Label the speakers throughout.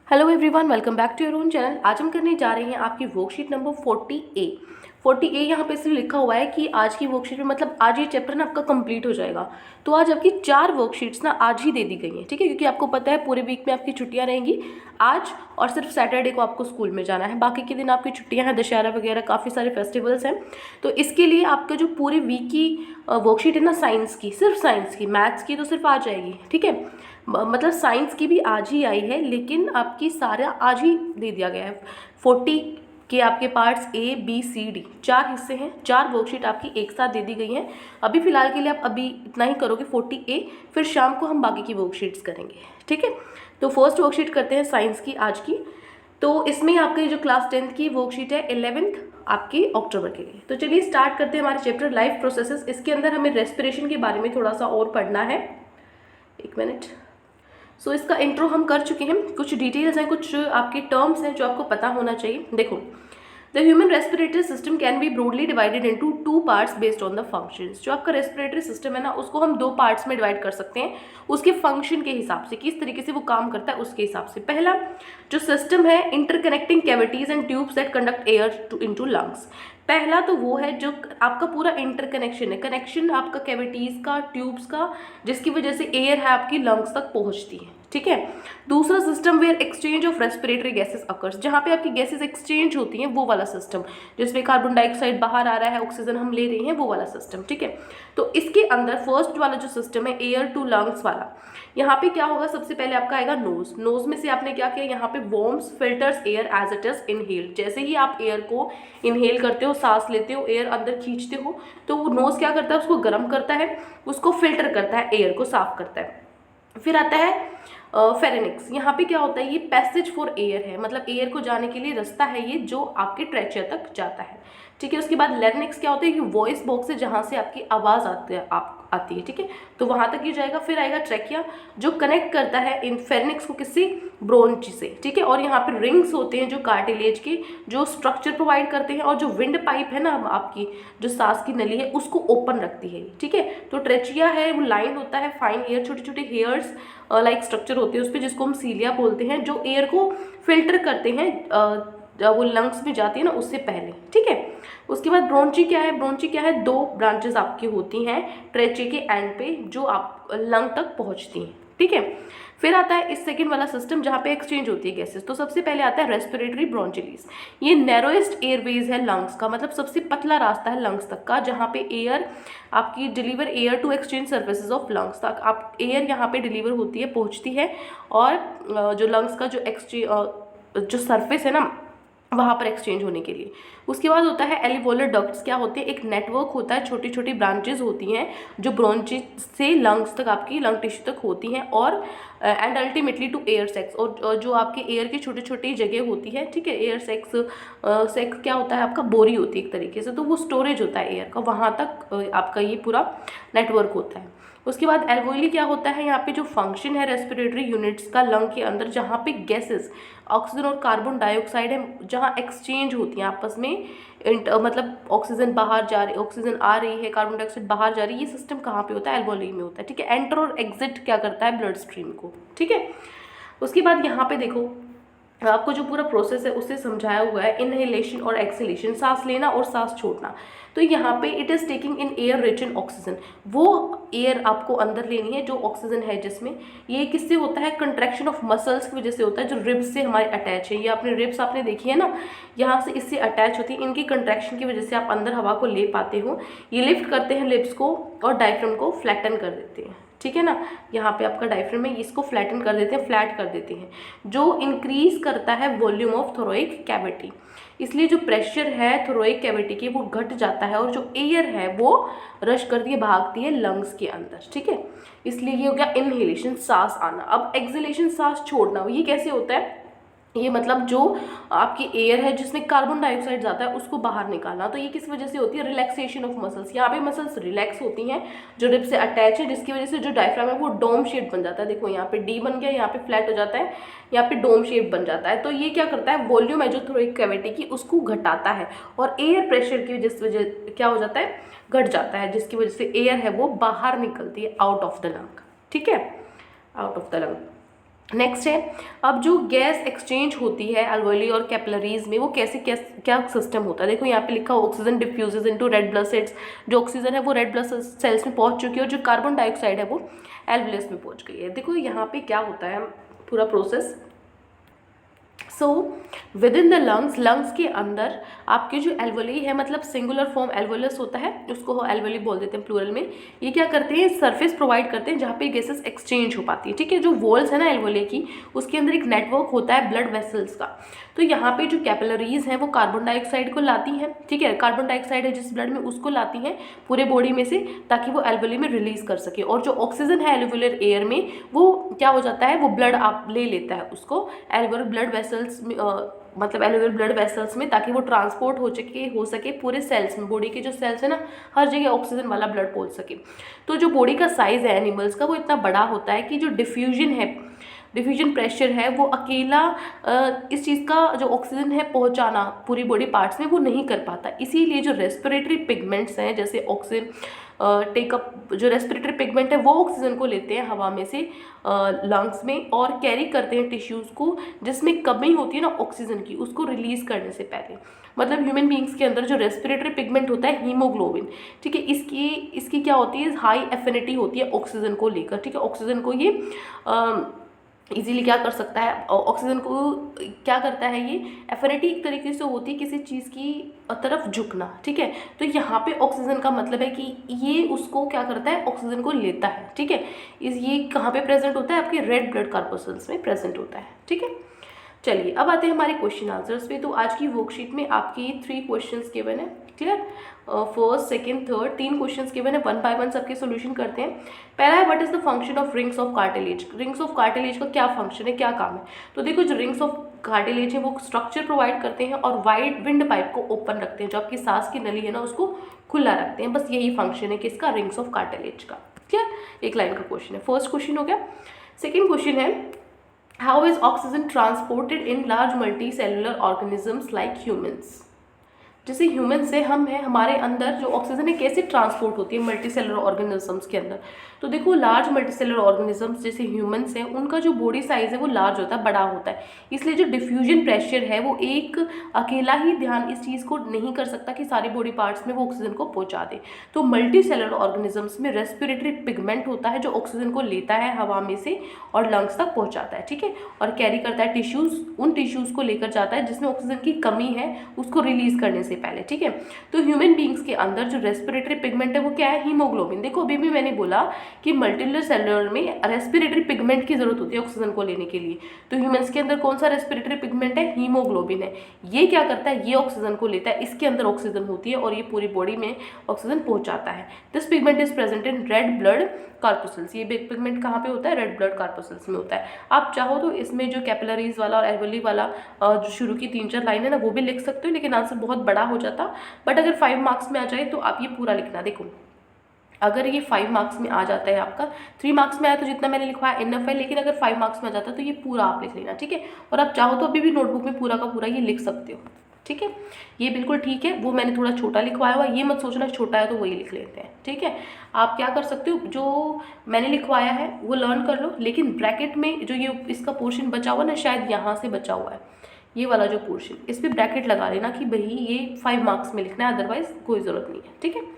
Speaker 1: Hello everyone, welcome back to your own channel. आज हम करने जा रहे हैं आपकी वर्कशीट नंबर 40A। यहाँ पे इसलिए लिखा हुआ है कि आज की वर्कशीट में मतलब आज ये चैप्टर ना आपका कंप्लीट हो जाएगा। तो आज आपकी 4 वर्कशीट्स ना आज ही दे दी गई हैं, ठीक है, क्योंकि आपको पता है पूरे वीक में आपकी छुट्टियां रहेंगी आज, और सिर्फ सैटरडे को आपको स्कूल में जाना है। बाकी के दिन आपकी छुट्टियां हैं, दशहरा वगैरह काफ़ी सारे फेस्टिवल्स हैं। तो इसके लिए आपका जो पूरे वीक की वर्कशीट है ना, साइंस की, सिर्फ साइंस की, मैथ्स की तो सिर्फ आ जाएगी, ठीक है। मतलब साइंस की भी आज ही आई है, लेकिन आपकी सारा आज ही दे दिया गया है। 40 के आपके parts A B C D 4 हिस्से हैं, 4 वर्कशीट आपकी एक साथ दे दी गई हैं। अभी फिलहाल के लिए आप अभी इतना ही करोगे 40A, फिर शाम को हम बाकी की वर्कशीट्स करेंगे, ठीक है। तो फर्स्ट वर्कशीट करते हैं साइंस की आज की। तो इसमें आपकी जो क्लास 10th की वर्कशीट है 11th आपकी अक्टूबर के लिए। तो चलिए स्टार्ट करते हैं हमारे चैप्टर लाइफ प्रोसेसेस। इसके अंदर हमें रेस्पिरेशन के बारे में थोड़ा सा और पढ़ना है। एक मिनट। इसका इंट्रो हम कर चुके हैं, कुछ डिटेल्स हैं, कुछ आपके टर्म्स हैं जो आपको पता होना चाहिए। देखो, the human respiratory system can be broadly divided into 2 parts based on the functions. जो आपका रेस्पिरेटरी सिस्टम है ना, उसको हम 2 पार्ट्स में डिवाइड कर सकते हैं, उसके फंक्शन के हिसाब से, किस तरीके से वो काम करता है उसके हिसाब से। पहला जो सिस्टम है, interconnecting cavities and tubes that conduct air into lungs. पहला तो वो है जो आपका पूरा इंटरकनेक्शन है, कनेक्शन आपका कैविटीज का, ट्यूब्स का, जिसकी वजह से एयर है आपकी लंग्स तक पहुंचती है, ठीक है। दूसरा system where exchange of respiratory gases occurs, जहाँ पे आपकी गैसेस एक्सचेंज होती हैं, वो वाला सिस्टम, जिसमें कार्बन डाइऑक्साइड बाहर आ रहा है, ऑक्सीजन हम ले रहे हैं, वो वाला सिस्टम, ठीक है। तो इसके अंदर फर्स्ट वाला जो सिस्टम है एयर टू लंग्स वाला, यहाँ पे क्या होगा, सबसे पहले आपका आएगा नोज। नोज में से आपने क्या किया, यहाँ पे warms filters air as it is inhaled. जैसे ही आप एयर को इनहेल करते हो, सांस लेते हो, एयर अंदर खींचते हो, तो वो नोज क्या करता है, उसको गर्म करता है, उसको फिल्टर करता है, एयर को साफ करता है। फिर आता है फेरेनिक्स। यहाँ पे क्या होता है, ये पैसेज फॉर एयर है, मतलब एयर को जाने के लिए रास्ता है ये, जो आपके ट्रेचिया तक जाता है, ठीक है। उसके बाद लैरिंक्स क्या होता है, ये वॉइस बॉक्स है, जहाँ से आपकी आवाज़ आती है, ठीक है, तो वहाँ तक ये जाएगा। फिर आएगा ट्रैकिया, जो कनेक्ट करता है इन फेरेनिक्स को किससे, ब्रोंच से, ठीक है। और यहाँ पे रिंग्स होते हैं जो कार्टिलेज के, जो स्ट्रक्चर प्रोवाइड करते हैं, और जो विंड पाइप है ना आपकी, जो सांस की नली है, उसको ओपन रखती है, ठीक है। तो ट्रेचिया है, वो लाइन होता है, फाइन एयर, छोटे छोटे हेयर्स लाइक स्ट्रक्चर होते हैं उस पर, जिसको हम सीलिया बोलते हैं, जो एयर को फिल्टर करते हैं, वो लंग्स में जाती है ना उससे पहले, ठीक है। उसके बाद ब्रोंची क्या है, ब्रोंची क्या है, 2 ब्रांचेस आपकी होती हैं ट्रेचे के एंड पे, जो आप लंग तक पहुंचती हैं, ठीक है। फिर आता है इस सेकंड वाला सिस्टम, जहाँ पे एक्सचेंज होती है गैसेस। तो सबसे पहले आता है रेस्पिरेटरी ब्रोंचिलीज। ये नैरोएस्ट एयरवेज है लंग्स का, मतलब सबसे पतला रास्ता है लंग्स तक का, जहाँ पे एयर आपकी deliver air to exchange surfaces of lungs तक आप एयर यहाँ पे डिलीवर होती है, पहुँचती है, और जो लंग्स का जो सरफेस है ना, वहाँ पर एक्सचेंज होने के लिए। उसके बाद होता है एलिवोलर डक्ट्स। क्या होते हैं, एक नेटवर्क होता है, छोटी छोटी ब्रांचेज होती हैं जो ब्रोंचिस से लंग्स तक, आपकी लंग टिश्यू तक होती हैं, और and ultimately to air sacs, और जो आपके एयर की छोटी छोटी जगह होती है, ठीक है। एयर सेक्स क्या होता है, आपका बोरी होती है एक तरीके से, तो वो स्टोरेज होता है एयर का, वहाँ तक आपका ये पूरा नेटवर्क होता है। उसके बाद एल्वोइली क्या होता है, यहाँ पे जो फंक्शन है रेस्पिरेटरी यूनिट्स का लंग के अंदर, जहाँ पे गैसेस ऑक्सीजन और कार्बन डाइऑक्साइड है, जहाँ एक्सचेंज होती हैं आपस में, मतलब ऑक्सीजन बाहर जा रही, ऑक्सीजन आ रही है, कार्बन डाइऑक्साइड बाहर जा रही है, ये सिस्टम कहाँ पे होता है, एल्वोइली में होता है, ठीक है। एंटर और एग्जिट क्या करता है, ब्लड स्ट्रीम को, ठीक है। उसके बाद यहाँ पे देखो, आपको जो पूरा प्रोसेस है उससे समझाया हुआ है, इनहेलेशन और एक्सहेलेशन, सांस लेना और सांस छोड़ना। तो यहाँ पे it is taking in air rich in oxygen, वो एयर आपको अंदर लेनी है जो ऑक्सीजन है जिसमें। ये किससे होता है, कंट्रैक्शन ऑफ मसल्स की वजह से होता है, जो रिब्स से हमारे अटैच है। ये अपने रिब्स आपने देखी है ना, यहाँ से इससे अटैच होती है, इनकी कंट्रैक्शन की वजह से आप अंदर हवा को ले पाते हो। ये लिफ्ट करते हैं लिप्स को और डायफ्राम को फ्लैटन कर देते हैं, ठीक है ना। यहाँ पे आपका डायफ्राम है, इसको फ्लैटन कर देते हैं, फ्लैट कर देते हैं, जो इंक्रीज करता है वॉल्यूम ऑफ थोरोइक कैविटी। इसलिए जो प्रेशर है थोरोइक कैविटी की वो घट जाता है, और जो एयर है वो रश करती है, भागती है लंग्स के अंदर, ठीक है। इसलिए ये हो गया इनहेलेशन, सांस आना। अब एक्सहेलेशन, सांस छोड़ना, ये कैसे होता है, ये मतलब जो आपकी एयर है जिसमें कार्बन डाइऑक्साइड जाता है उसको बाहर निकालना। तो ये किस वजह से होती है, रिलैक्सेशन ऑफ मसल्स। यहाँ पे मसल्स रिलैक्स होती हैं जो रिब से अटैच है, जिसकी वजह से जो डायफ्राम है वो डोम शेप बन जाता है। देखो यहाँ पे डी बन गया, यहाँ पे फ्लैट हो जाता है, यहाँ पे डोम शेप बन जाता है। तो ये क्या करता है, वॉल्यूम है जो थोरोइक कैविटी की उसको घटाता है, और एयर प्रेशर की वजह क्या हो जाता है, घट जाता है, जिसकी वजह से एयर है वो बाहर निकलती है, आउट ऑफ द लंग, ठीक है, out of the lung. Next है, अब जो गैस एक्सचेंज होती है अल्वेoli और कैपिलरीज में, वो कैसे क्या सिस्टम होता है। देखो यहाँ पे लिखा oxygen diffuses into red blood cells. जो ऑक्सीजन है वो रेड ब्लड सेल्स में पहुंच चुकी है और जो कार्बन डाइऑक्साइड है वो एल्वेलस में पहुंच गई है। देखो यहाँ पे क्या होता है पूरा process. So with in the lungs के अंदर आपके जो एल्वेoli है, मतलब सिंगुलर फॉर्म एल्वेलस होता है, उसको एल्वेoli बोल देते हैं प्लूरल में। ये क्या करते हैं, सरफेस प्रोवाइड करते हैं जहाँ पे गैसेस एक्सचेंज हो पाती है, ठीक है। जो वॉल्स है ना एल्वेoli की, उसके अंदर एक नेटवर्क होता है ब्लड वेसल्स का। तो यहाँ पे जो कैपिलरीज हैं वो कार्बन डाइऑक्साइड को लाती हैं, ठीक है। कार्बन डाइऑक्साइड है जिस ब्लड में, उसको लाती हैं पूरे बॉडी में से, ताकि वो एल्वेoli में रिलीज कर सके। और जो ऑक्सीजन है एल्वेolar एयर में, वो क्या हो जाता है, वो ब्लड आप ले लेता है उसको एल्वेolar ब्लड वेसल्स में, मतलब एल्वेolar ब्लड वेसल्स में, ताकि वो ट्रांसपोर्ट हो सके पूरे सेल्स में। बॉडी के जो सेल्स है ना, हर जगह ऑक्सीजन वाला ब्लड पहुंच सके। तो जो बॉडी का साइज है एनिमल्स का, वो इतना बड़ा होता है कि जो डिफ्यूजन प्रेशर है वो अकेला इस चीज़ का जो ऑक्सीजन है पहुंचाना पूरी बॉडी पार्ट्स में वो नहीं कर पाता। इसीलिए जो रेस्पिरेटरी पिगमेंट्स हैं, जैसे ऑक्सीजन टेकअप, जो रेस्पिरेटरी पिगमेंट है वो ऑक्सीजन को लेते हैं हवा में से लंग्स में और कैरी करते हैं टिश्यूज़ को, जिसमें कमी होती है ना ऑक्सीजन की, उसको रिलीज करने से पहले। मतलब ह्यूमन बींग्स के अंदर जो रेस्पिरेटरी पिगमेंट होता है हीमोग्लोबिन, ठीक है, इसकी क्या होती है, हाई एफिनिटी होती है ऑक्सीजन को लेकर, ठीक है। ऑक्सीजन को ये इजीली क्या कर सकता है, ऑक्सीजन को क्या करता है, ये एफिनिटी एक तरीके से होती है किसी चीज़ की तरफ झुकना, ठीक है। तो यहाँ पे ऑक्सीजन का मतलब है कि ये उसको क्या करता है, ऑक्सीजन को लेता है, ठीक है। ये कहाँ पे प्रेजेंट होता है, आपके रेड ब्लड कॉर्पस्कल्स में प्रेजेंट होता है, ठीक है। चलिए अब आते हैं हमारे क्वेश्चन आंसर्स पे। तो आज की वर्कशीट में आपकी 3 क्वेश्चंस गिवन है, clear. First, second, third 3 questions given है, 1 बाय 1 सबके सॉल्यूशन करते हैं। पहला है, what is the function of rings of cartilage. Rings of cartilage का क्या फंक्शन है, क्या काम है। तो देखो, जो रिंग्स ऑफ कार्टिलेज है वो स्ट्रक्चर प्रोवाइड करते हैं और वाइड विंड पाइप को ओपन रखते हैं, जो आपकी सांस की नली है ना उसको खुला रखते हैं। बस यही फंक्शन है किसका, रिंग्स ऑफ कार्टिलेज का, क्लियर। एक लाइन का क्वेश्चन है, फर्स्ट क्वेश्चन हो गया। सेकेंड क्वेश्चन है, how is oxygen transported in large multicellular organisms like humans। जैसे ह्यूमन से हम हैं, हमारे अंदर जो ऑक्सीजन है कैसे ट्रांसपोर्ट होती है मल्टी सेलुलर ऑर्गेनिजम्स के अंदर। तो देखो, लार्ज मल्टी सेलुलर ऑर्गेनिजम्स जैसे ह्यूमंस हैं, उनका जो बॉडी साइज है वो लार्ज होता है, बड़ा होता है। इसलिए जो डिफ्यूजन प्रेशर है वो एक अकेला ही ध्यान इस चीज़ को नहीं कर सकता कि सारी बॉडी पार्ट्स में वो ऑक्सीजन को पहुंचा दे। तो मल्टी सेलुलर ऑर्गेनिजम्स में रेस्पिरेटरी पिगमेंट होता है जो ऑक्सीजन को लेता है हवा में से और लंग्स तक पहुँचाता है, ठीक है, और कैरी करता है टिश्यूज़, उन टिश्यूज़ को लेकर जाता है जिसमें ऑक्सीजन की कमी है उसको रिलीज करने से पहले, ठीक है। तो ह्यूमन बींग्स के अंदर जो रेस्पिरेटरी पिगमेंट है वो क्या है, हीमोग्लोबिन। देखो, अभी भी मैंने बोला कि मल्टीपल सेलुलर में रेस्पिरेटरी पिगमेंट की जरूरत होती है ऑक्सीजन को लेने के लिए। तो ह्यूमंस के अंदर कौन सा रेस्पिरेटरी पिगमेंट है, हीमोग्लोबिन है। ये क्या करता है, ये ऑक्सीजन को लेता है, इसके अंदर ऑक्सीजन होती है और ये पूरी बॉडी में ऑक्सीजन पहुंचाता है। This pigment is present in red blood corpuscles. ये पिगमेंट कहाँ पे होता है, रेड ब्लड कॉर्पस्कल्स में होता है। आप चाहो तो इसमें जो कैपिलरीज वाला और एल्वेoली वाला जो शुरू की 3-4 लाइन है ना वो भी लिख सकते हो, लेकिन आंसर बहुत बड़ा हो जाता। बट अगर 5 मार्क्स में आ जाए तो आप ये पूरा लिखना। देखो, अगर ये 5 मार्क्स में आ जाता है, आपका 3 मार्क्स में आया तो जितना मैंने लिखवाया इनफ है, लेकिन अगर 5 मार्क्स में आ जाता है तो ये पूरा आप लिख लेना, ठीक है। और आप चाहो तो अभी भी नोटबुक में पूरा का पूरा ये लिख सकते हो, ठीक है। ये बिल्कुल ठीक है, वो मैंने थोड़ा छोटा लिखवाया हुआ, ये मत सोचना छोटा है तो वही लिख लेते हैं, ठीक है। आप क्या कर सकते हो, जो मैंने लिखवाया है वो लर्न कर लो, लेकिन ब्रैकेट में जो ये इसका पोर्शन बचा हुआ ना, शायद यहाँ से बचा हुआ है ये वाला जो पोर्शन, इस पर ब्रैकेट लगा लेना कि भाई ये 5 मार्क्स में लिखना है, अदरवाइज कोई ज़रूरत नहीं है, ठीक है।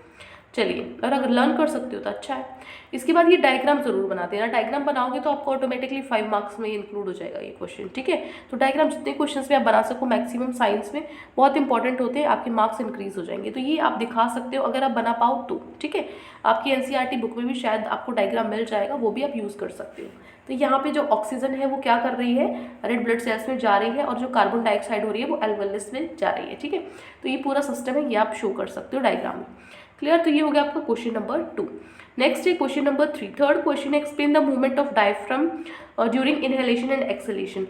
Speaker 1: चलिए, और अगर लर्न कर सकते हो तो अच्छा है। इसके बाद ये डायग्राम जरूर बना देना। डायग्राम बनाओगे तो आपको ऑटोमेटिकली 5 मार्क्स में इंक्लूड हो जाएगा ये क्वेश्चन, ठीक है। तो डायग्राम जितने क्वेश्चंस में आप बना सको, मैक्सिमम साइंस में बहुत इंपॉर्टेंट होते हैं, आपके मार्क्स इंक्रीज हो जाएंगे। तो ये आप दिखा सकते हो अगर आप बना पाओ तो, ठीक है। आपकी एनसीईआरटी बुक में भी शायद आपको डायग्राम मिल जाएगा, वो भी आप यूज़ कर सकते हो। तो यहाँ पे जो ऑक्सीजन है वो क्या कर रही है, रेड ब्लड सेल्स में जा रही है, और जो कार्बन डाइऑक्साइड हो रही है वो एल्वेलस में जा रही है, ठीक है। तो ये पूरा सिस्टम है, ये आप शो कर सकते हो डायग्राम में, क्लियर। तो ये हो गया आपका क्वेश्चन नंबर 2। नेक्स्ट है क्वेश्चन नंबर 3। थर्ड क्वेश्चन है, explain the movement of diaphragm during inhalation and exhalation.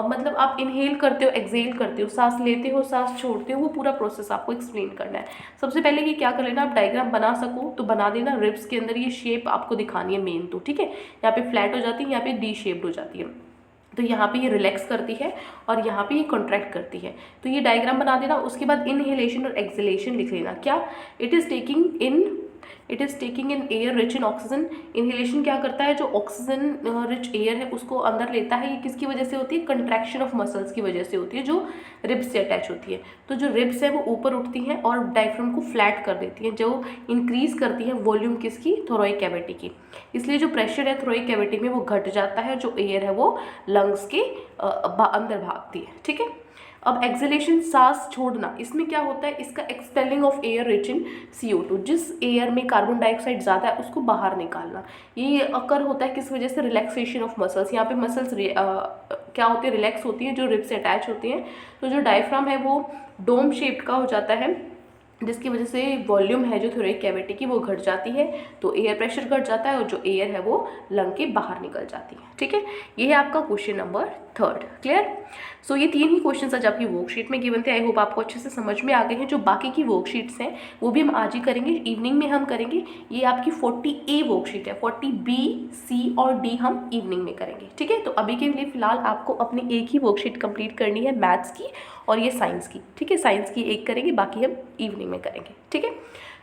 Speaker 1: मतलब आप इनहेल करते हो, एक्सहेल करते हो, सांस लेते हो, सांस छोड़ते हो, वो पूरा प्रोसेस आपको एक्सप्लेन करना है। सबसे पहले कि क्या कर लेना, आप डायग्राम बना सको तो बना देना। रिब्स के अंदर ये शेप आपको दिखानी है मेन तो, ठीक है। यहाँ पे फ्लैट हो जाती है, यहाँ पे डी शेप्ड हो जाती है। तो यहाँ पे ये रिलैक्स करती है और यहाँ पे ये कॉन्ट्रैक्ट करती है। तो ये डायग्राम बना देना। उसके बाद इनहेलेशन और एक्सहेलेशन लिख लेना। क्या, it is taking in it is taking in air rich in oxygen. Inhalation क्या करता है, जो ऑक्सीजन रिच एयर है उसको अंदर लेता है। ये किसकी वजह से होती है, कंट्रैक्शन ऑफ मसल्स की वजह से होती है, जो रिब्स से अटैच होती है। तो जो रिब्स है वो ऊपर उठती हैं और डायफ्राम को फ्लैट कर देती हैं, जो इंक्रीज करती है वॉल्यूम किसकी, थोरैक कैविटी की। इसलिए जो प्रेशर है थोरैक कैविटी में वो घट जाता है, जो एयर है वो लंग्स के अंदर भागती है। ठीक है। अब एक्सहेलेशन, सांस छोड़ना, इसमें क्या होता है, इसका expelling of air rich in CO2, जिस एयर में कार्बन डाइऑक्साइड ज़्यादा है उसको बाहर निकालना। ये अकर होता है किस वजह से, रिलैक्सेशन ऑफ मसल्स। यहाँ पे मसल्स क्या होती है, रिलैक्स होती हैं, जो रिब से अटैच होती हैं। तो जो डायफ्राम है वो डोम शेप्ड का हो जाता है, जिसकी वजह से वॉल्यूम है जो थोरैक कैविटी की वो घट जाती है, तो एयर प्रेशर घट जाता है और जो एयर है वो लंग के बाहर निकल जाती है। ठीक है, ये है आपका क्वेश्चन नंबर 3। क्लियर। सो ये 3 ही क्वेश्चन आज आपकी वर्कशीट में गिवन थे। आई होप आपको अच्छे से समझ में आ गए हैं। जो बाकी की वर्कशीट्स हैं वो भी हम आज ही करेंगे, इवनिंग में हम करेंगे। ये आपकी 40A वर्कशीट है, 40B, C और D हम इवनिंग में करेंगे। ठीक है, तो अभी के लिए फिलहाल आपको अपनी एक ही वर्कशीट कंप्लीट करनी है, मैथ्स की और ये साइंस की। ठीक है, साइंस की एक करेंगे, बाकी हम इवनिंग में करेंगे। ठीक है,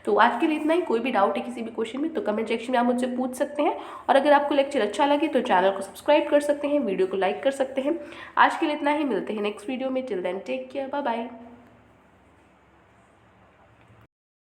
Speaker 1: तो आज के लिए इतना ही। कोई भी डाउट है किसी भी क्वेश्चन में तो कमेंट सेक्शन में आप मुझसे पूछ सकते हैं, और अगर आपको लेक्चर अच्छा लगे तो चैनल को सब्सक्राइब कर सकते हैं, वीडियो को लाइक कर सकते हैं। आज के लिए इतना ही, मिलते हैं नेक्स्ट वीडियो में। Till then take care, bye bye.